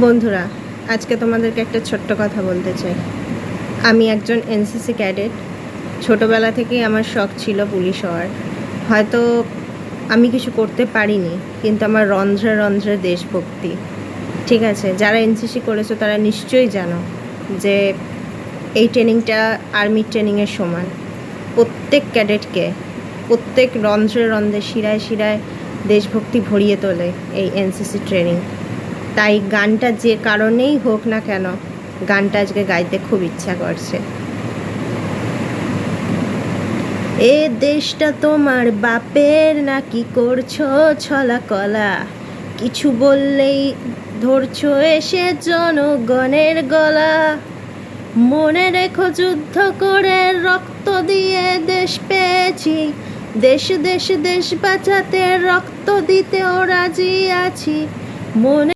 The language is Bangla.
বন্ধুরা, আজকে তোমাদেরকে একটা ছোট্ট কথা বলতে চাই। আমি একজন এনসিসি ক্যাডেট। ছোটোবেলা থেকেই আমার শখ ছিল পুলিশ হওয়ার। হয়তো আমি কিছু করতে পারিনি, কিন্তু আমার রন্ধ্রে রন্ধ্রে দেশভক্তি। ঠিক আছে, যারা এনসিসি করেছো তারা নিশ্চয়ই জানো যে এই ট্রেনিংটা আর্মির ট্রেনিংয়ের সমান। প্রত্যেক ক্যাডেটকে প্রত্যেক রন্ধ্রে রন্ধ্রে শিরায় শিরায় দেশভক্তি ভরিয়ে তোলে এই এনসিসি ট্রেনিং। তাই গানটা যে কারণেই হোক না কেন, গানটা আজকে গাইতে খুব ইচ্ছা করছে। এ দেশটা তোমার বাপের নাকি করছো ছলা কলা, কিছু বললেই ধরছো এসে জনগণের গলা। মনে রেখো যুদ্ধ করে রক্ত দিয়ে দেশ পেয়েছি, দেশ দেশ দেশ বাঁচাতে রক্ত দিতেও রাজি আছি। মনে